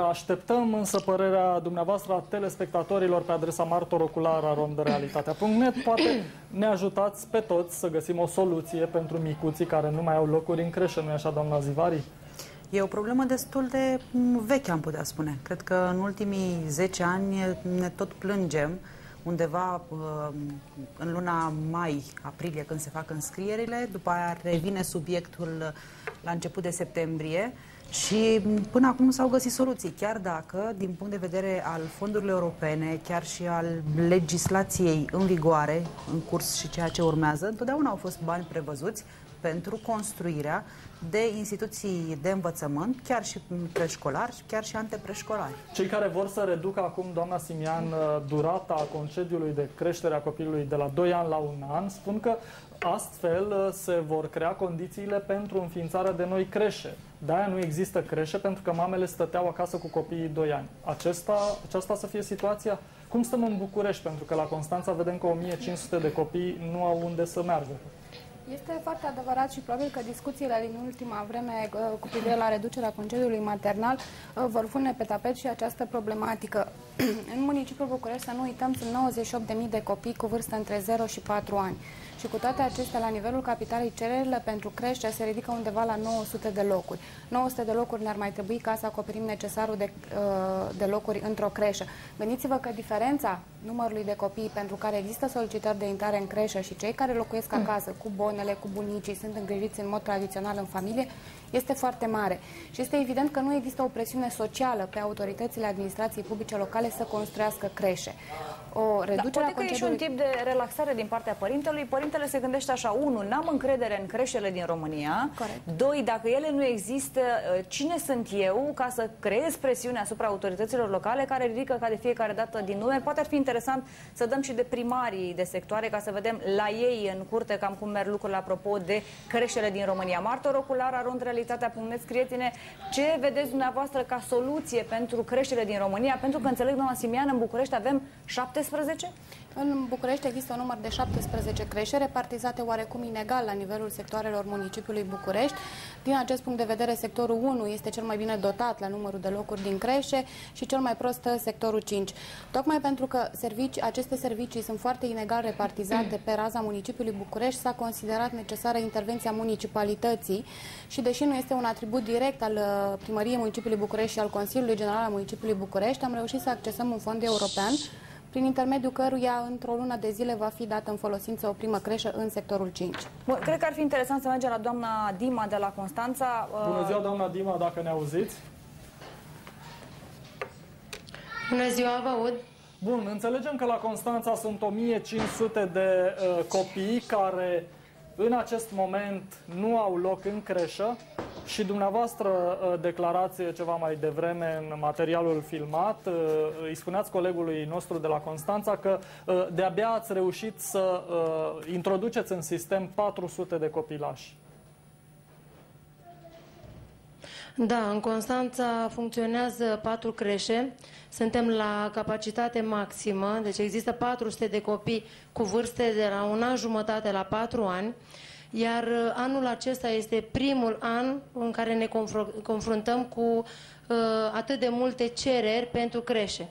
Așteptăm însă părerea dumneavoastră a telespectatorilor pe adresa martorocular@realitatea.net. Poate ne ajutați pe toți să găsim o soluție pentru micuții care nu mai au locuri în creșă, nu-i așa, doamna Zivari? E o problemă destul de veche, am putea spune. Cred că în ultimii 10 ani ne tot plângem. Undeva în luna mai-aprilie, când se fac înscrierile, după aia revine subiectul la început de septembrie și până acum nu s-au găsit soluții, chiar dacă, din punct de vedere al fondurilor europene, chiar și al legislației în vigoare, în curs și ceea ce urmează, întotdeauna au fost bani prevăzuți pentru construirea de instituții de învățământ, chiar și preșcolari, chiar și antepreșcolari. Cei care vor să reducă acum, doamna Simian, durata concediului de creștere a copilului de la 2 ani la 1 an, spun că astfel se vor crea condițiile pentru înființarea de noi creșe. De-aia nu există creșe, pentru că mamele stăteau acasă cu copiii 2 ani. Aceasta să fie situația? Cum stăm în București? Pentru că la Constanța vedem că 1500 de copii nu au unde să meargă. Este foarte adevărat și probabil că discuțiile din ultima vreme cu privire la reducerea concediului maternal vor pune pe tapet și această problematică. În municipiul București, să nu uităm, sunt 98.000 de copii cu vârstă între 0 și 4 ani. Și cu toate acestea, la nivelul capitalei, cererile pentru crește se ridică undeva la 900 de locuri. 900 de locuri ne-ar mai trebui ca să acoperim necesarul de locuri într-o creșă. Gândiți-vă că diferența numărului de copii pentru care există solicitări de intrare în creșă și cei care locuiesc acasă cu bonele, cu bunicii, sunt îngrijiți în mod tradițional în familie, este foarte mare. Și este evident că nu există o presiune socială pe autoritățile administrației publice locale să construiască creșe. O reducere poate că e și un tip de relaxare din partea părintelui. Părintele se gândește așa: 1. N-am încredere în creșele din România. Corect. 2. Dacă ele nu există, cine sunt eu ca să creez presiune asupra autorităților locale care ridică ca de fiecare dată din numeri? Poate ar fi interesant să dăm și de primarii de sectoare ca să vedem la ei în curte cam cum merg lucrurile apropo de creșele din România. martorocular@realitatea.net. Scrieți-ne ce vedeți dumneavoastră ca soluție pentru creșele din România, pentru că înțeleg, doamna Simian, în București avem 17? În București există un număr de 17 creșe repartizate oarecum inegal la nivelul sectoarelor municipiului București. Din acest punct de vedere, sectorul 1 este cel mai bine dotat la numărul de locuri din creșe și cel mai prost sectorul 5. Tocmai pentru că aceste servicii sunt foarte inegal repartizate pe raza municipiului București, s-a considerat necesară intervenția municipalității și deși nu este un atribut direct al Primăriei Municipiului București și al Consiliului General al Municipiului București, am reușit să accesăm un fond european prin intermediul căruia într-o lună de zile va fi dată în folosință o primă creșă în sectorul 5. Bun, cred că ar fi interesant să mergem la doamna Dima de la Constanța. Bună ziua, doamna Dima, dacă ne auziți. Bună ziua, vă aud. Bun, înțelegem că la Constanța sunt 1500 de copii care în acest moment nu au loc în creșă și dumneavoastră declarați ceva mai devreme în materialul filmat, îi spuneați colegului nostru de la Constanța că de-abia ați reușit să introduceți în sistem 400 de copilași. Da, în Constanța funcționează 4 creșe, suntem la capacitate maximă, deci există 400 de copii cu vârste de la 1 an jumătate la 4 ani, iar anul acesta este primul an în care ne confruntăm cu atât de multe cereri pentru creșe.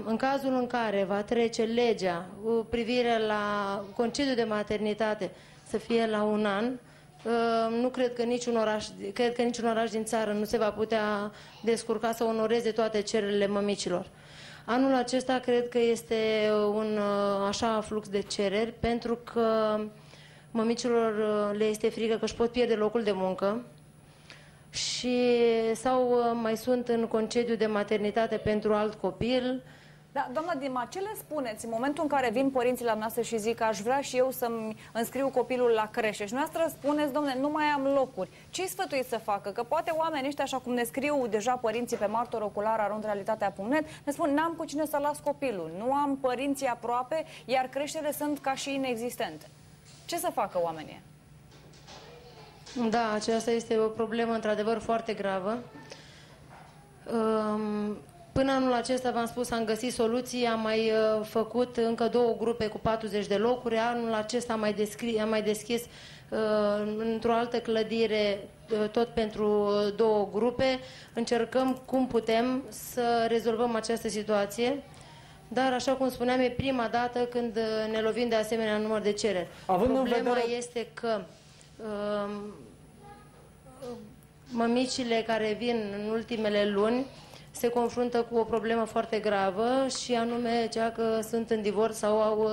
În cazul în care va trece legea cu privire la concediu de maternitate să fie la 1 an, nu cred că niciun oraș din țară nu se va putea descurca să onoreze toate cererile mămicilor. Anul acesta cred că este un așa flux de cereri pentru că mămicilor le este frică că își pot pierde locul de muncă sau mai sunt în concediu de maternitate pentru alt copil. Da, doamna Dima, ce le spuneți în momentul în care vin părinții la noastră și zic că aș vrea și eu să-mi înscriu copilul la creșe și noastră spuneți, domne, nu mai am locuri. Ce-i sfătuiți să facă? Că poate oamenii ăștia, așa cum ne scriu deja părinții pe martorocular@realitatea.net, ne spun, n-am cu cine să las copilul, nu am părinții aproape, iar creșterile sunt ca și inexistente. Ce să facă oamenii? Da, aceasta este o problemă într-adevăr foarte gravă. Până anul acesta, v-am spus, am găsit soluții, am mai făcut încă 2 grupe cu 40 de locuri. Anul acesta am mai deschis într-o altă clădire, tot pentru 2 grupe. Încercăm cum putem să rezolvăm această situație. Dar, așa cum spuneam, e prima dată când ne lovim de asemenea număr de cereri. Problema este că mămicile care vin în ultimele luni se confruntă cu o problemă foarte gravă și anume cea că sunt în divorț sau au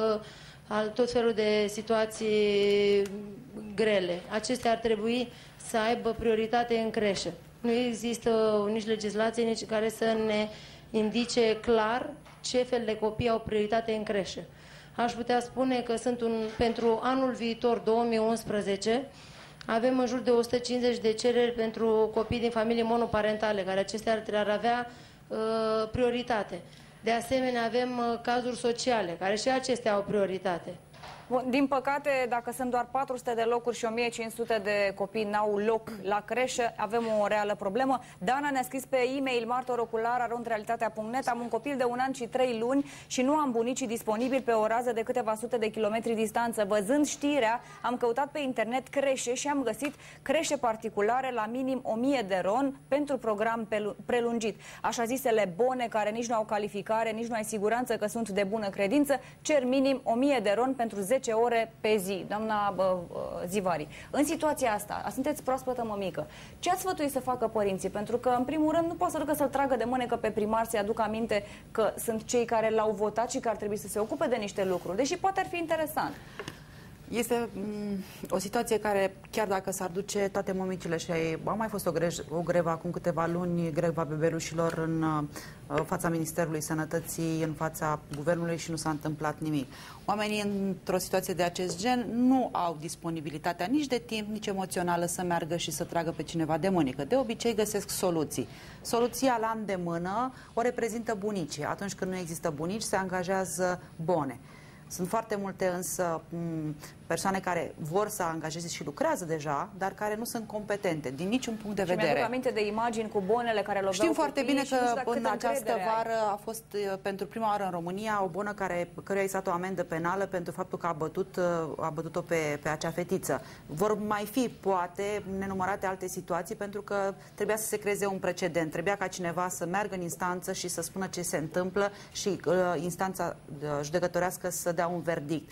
tot felul de situații grele. Acestea ar trebui să aibă prioritate în creșă. Nu există nici legislație, nici care să ne indice clar ce fel de copii au prioritate în creșă. Aș putea spune că pentru anul viitor, 2011, avem în jur de 150 de cereri pentru copii din familii monoparentale, care acestea ar avea prioritate. De asemenea, avem cazuri sociale, care și acestea au prioritate. Bun, din păcate, dacă sunt doar 400 de locuri și 1500 de copii n-au loc la creșă, avem o reală problemă. Dana ne-a scris pe e-mail martorocular@realitatea.net: am un copil de 1 an și 3 luni și nu am bunicii disponibili pe o rază de câteva sute de kilometri distanță. Văzând știrea, am căutat pe internet creșe și am găsit creșe particulare la minim 1000 de RON pentru program prelungit. Așa zisele bone care nici nu au calificare, nici nu ai siguranță că sunt de bună credință, cer minim 1000 de RON pentru 10 ore pe zi. Doamna Zivari, în situația asta, sunteți proaspătă mămică, ce ați sfătui să facă părinții? Pentru că, în primul rând, nu poate să ducă să-l tragă de mânecă pe primar, să-i aducă aminte că sunt cei care l-au votat și că ar trebui să se ocupe de niște lucruri. Deși poate ar fi interesant. Este o situație care, chiar dacă s-ar duce toate mămicile, și a mai fost o grevă acum câteva luni, greva bebelușilor în fața Ministerului Sănătății, în fața Guvernului, și nu s-a întâmplat nimic. Oamenii într-o situație de acest gen nu au disponibilitatea nici de timp, nici emoțională să meargă și să tragă pe cineva de mânecă. De obicei găsesc soluții. Soluția la îndemână o reprezintă bunicii. Atunci când nu există bunici, se angajează bone. Sunt foarte multe însă persoane care vor să angajeze și lucrează deja, dar care nu sunt competente din niciun punct de vedere. Mi-aduc aminte de imagini cu bonele care loveau. Știm foarte bine că în această vară a fost pentru prima oară în România o bonă căruia i s-a dat o amendă penală pentru faptul că a bătut-o pe acea fetiță. Vor mai fi, poate, nenumărate alte situații, pentru că trebuia să se creeze un precedent. Trebuia ca cineva să meargă în instanță și să spună ce se întâmplă și instanța judecătorească să dea un verdict.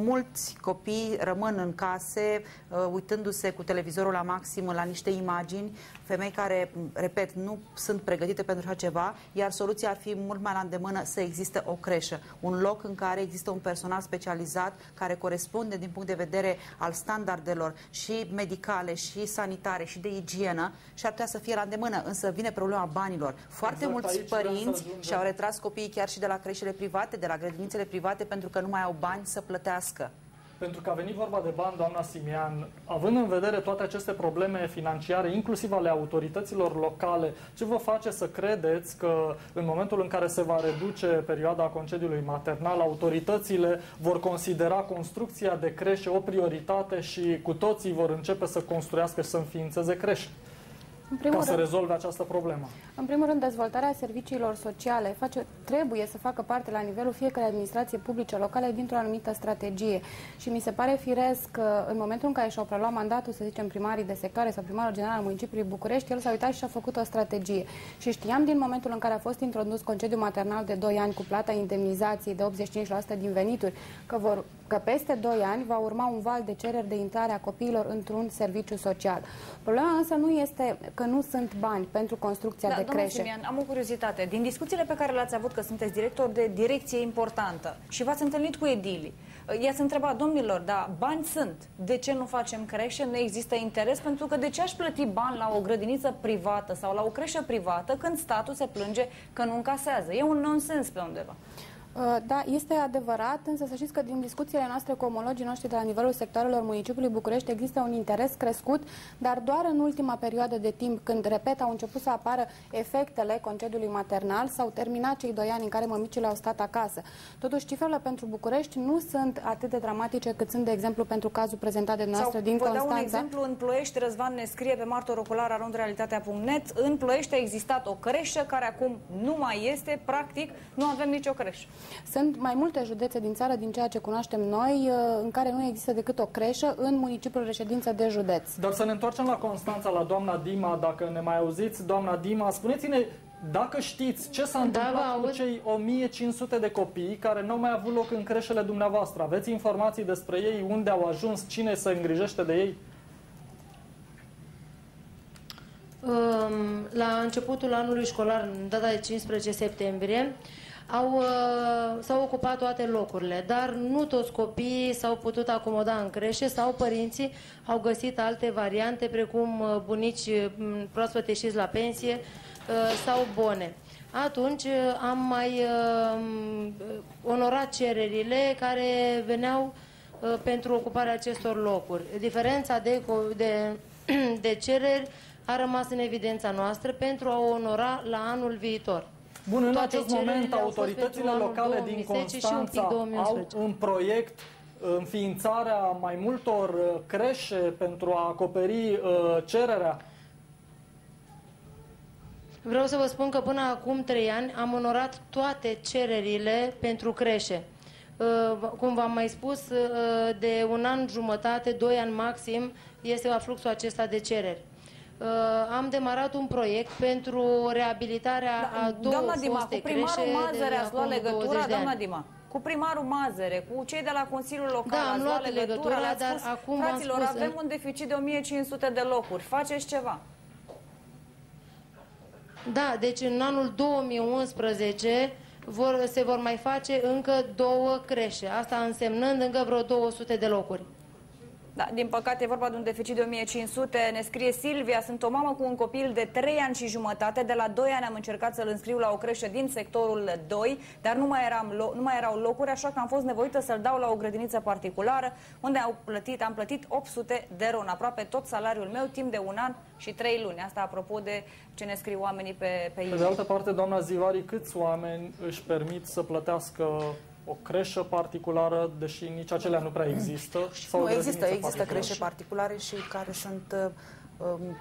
Mulți copii rămân în case, uitându-se cu televizorul la maxim la niște imagini, femei care, repet, nu sunt pregătite pentru așa ceva, iar soluția ar fi mult mai la îndemână să existe o creșă, un loc în care există un personal specializat care corespunde din punct de vedere al standardelor și medicale, și sanitare, și de igienă, și ar putea să fie la îndemână, însă vine problema banilor. Foarte mulți părinți și-au retras copiii chiar și de la creșele private, de la grădinițele private, pentru că nu mai au bani să plătească. Pentru că a venit vorba de bani, doamna Simian, având în vedere toate aceste probleme financiare, inclusiv ale autorităților locale, ce vă face să credeți că în momentul în care se va reduce perioada concediului maternal, autoritățile vor considera construcția de creșe o prioritate și cu toții vor începe să construiască și să înființeze creșe? Să rezolve această problemă. În primul rând, dezvoltarea serviciilor sociale trebuie să facă parte la nivelul fiecărei administrații publice locale dintr-o anumită strategie. Și mi se pare firesc că în momentul în care și-au preluat mandatul, să zicem, primarii de sectoare sau primarul general al municipiului București, el s-a uitat și a făcut o strategie. Și știam din momentul în care a fost introdus concediu maternal de 2 ani cu plata indemnizației de 85% din venituri, că peste 2 ani va urma un val de cereri de intrare a copiilor într-un serviciu social. Problema însă nu este că nu sunt bani pentru construcția de creșe. Simian, am o curiozitate. Din discuțiile pe care le-ați avut, că sunteți director de direcție importantă și v-ați întâlnit cu edilii, i-ați întrebat: domnilor, da, bani sunt, de ce nu facem creșe? Nu există interes? Pentru că de ce aș plăti bani la o grădiniță privată sau la o creșă privată când statul se plânge că nu încasează? E un nonsens pe undeva. Da, este adevărat, însă să știți că din discuțiile noastre cu omologii noștri de la nivelul sectoarelor municipiului București există un interes crescut, dar doar în ultima perioadă de timp, când, repet, au început să apară efectele concediului maternal, s-au terminat cei 2 ani în care mămicile au stat acasă. Totuși, cifrele pentru București nu sunt atât de dramatice cât sunt, de exemplu, pentru cazul prezentat de noastră din Constanța. Vă dau un exemplu. În Ploiești, Răzvan ne scrie pe martorocular@realitatea.net: în Ploiești a existat o creșă care acum nu mai este, practic nu avem nicio creșă. Sunt mai multe județe din țară, din ceea ce cunoaștem noi, în care nu există decât o creșă în municipiul reședință de județ. Dar să ne întoarcem la Constanța, la doamna Dima, dacă ne mai auziți. Doamna Dima, spuneți-ne, dacă știți ce s-a întâmplat cu cei 1500 de copii care nu au mai avut loc în creșele dumneavoastră. Aveți informații despre ei, unde au ajuns, cine se îngrijește de ei? La începutul anului școlar, în data de 15 septembrie, s-au ocupat toate locurile, dar nu toți copiii s-au putut acomoda în creșe sau părinții au găsit alte variante, precum bunici proaspăt ieșiți la pensie sau bone. Atunci am mai onorat cererile care veneau pentru ocuparea acestor locuri. Diferența de cereri a rămas în evidența noastră pentru a o onora la anul viitor. Bun, în acest moment autoritățile locale din Constanța au în proiect înființarea mai multor creșe pentru a acoperi cererea? Vreau să vă spun că până acum 3 ani am onorat toate cererile pentru creșe. Cum v-am mai spus, de 1 an jumătate, 2 ani maxim, este afluxul acesta de cereri. Am demarat un proiect pentru reabilitarea a două foste creșe. Cu primarul Mazăre ați luat legătura, doamna Dima? Cu primarul Mazăre, cu cei de la Consiliul Local, am luat legătura, dar acum fraților, avem un deficit de 1500 de locuri, faceți ceva? Da, deci în anul 2011 se vor mai face încă 2 creșe, asta însemnând încă vreo 200 de locuri. Da, din păcate e vorba de un deficit de 1500. Ne scrie Silvia, sunt o mamă cu un copil de 3 ani și jumătate. De la 2 ani am încercat să-l înscriu la o creșă din sectorul 2, dar nu mai erau locuri, așa că am fost nevoită să-l dau la o grădiniță particulară, unde am plătit 800 de ron, aproape tot salariul meu, timp de 1 an și 3 luni. Asta apropo de ce ne scriu oamenii pe e-mail. Pe de altă parte, doamna Zivari, câți oameni își permit să plătească o creșă particulară, deși nici acelea nu prea există? Nu, există creșe particulare și care sunt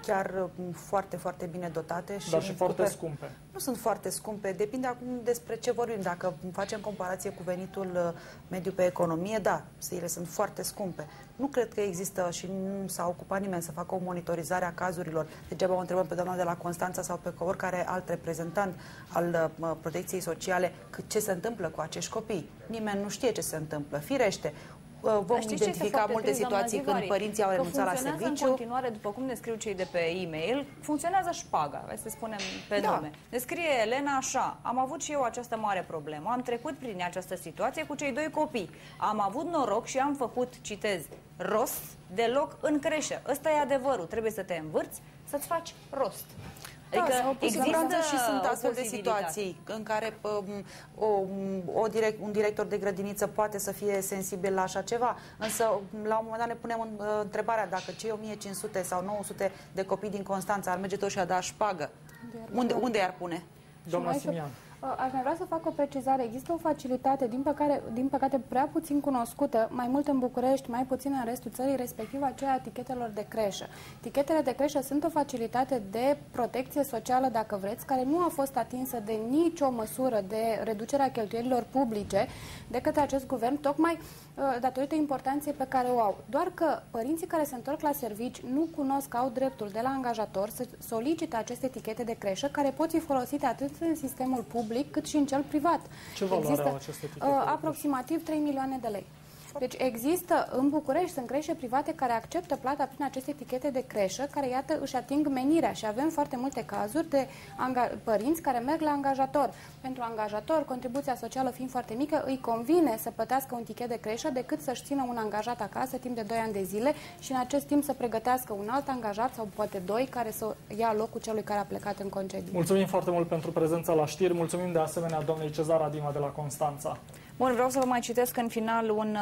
chiar foarte, foarte bine dotate. Dar și foarte scumpe. Nu sunt foarte scumpe, depinde acum despre ce vorbim. Dacă facem comparație cu venitul mediu pe economie, da, ele sunt foarte scumpe. Nu cred că există și nu s-a ocupat nimeni să facă o monitorizare a cazurilor. Degeaba o întrebăm pe doamna de la Constanța sau pe oricare alt reprezentant al protecției sociale ce se întâmplă cu acești copii. Nimeni nu știe ce se întâmplă. Firește, vom identifica multe situații când părinții au renunțat la serviciu. Funcționează în continuare, după cum ne scriu cei de pe e-mail, funcționează șpaga, hai să spunem pe nume. Ne scrie Elena așa: am avut și eu această mare problemă, am trecut prin această situație cu cei 2 copii. Am avut noroc și am făcut, citez, rost de loc în creșă. Ăsta e adevărul, trebuie să te învârți, să-ți faci rost. Adică există și sunt astfel de situații în care un director de grădiniță poate să fie sensibil la așa ceva, însă la un moment dat ne punem întrebarea dacă cei 1500 sau 900 de copii din Constanța ar merge toți și a da șpagă. Unde i-ar pune? Doamna Simian. Aș mai vrea să fac o precizare. Există o facilitate, din păcate prea puțin cunoscută, mai mult în București, mai puțin în restul țării, respectiv aceea a tichetelor de creșă. Tichetele de creșă sunt o facilitate de protecție socială, dacă vreți, care nu a fost atinsă de nicio măsură de reducerea cheltuielilor publice de către acest guvern, tocmai datorită importanței pe care o au. Doar că părinții care se întorc la servici nu cunosc, au dreptul de la angajator să solicite aceste etichete de creșă, care pot fi folosite atât în sistemul public cât și în cel privat. Ce valoare au aceste etichete? Aproximativ 3 milioane de lei. Deci există în București, sunt creșe private care acceptă plata prin aceste etichete de creșă, care, iată, își ating menirea și avem foarte multe cazuri de părinți care merg la angajator. Pentru angajator, contribuția socială fiind foarte mică, îi convine să plătească un tichet de creșă decât să-și țină un angajat acasă timp de 2 ani de zile și în acest timp să pregătească un alt angajat sau poate 2 care să ia locul celui care a plecat în concediu. Mulțumim foarte mult pentru prezența la știri, mulțumim de asemenea doamnei Cezara Dima de la Constanța. Bun, vreau să vă mai citesc în final un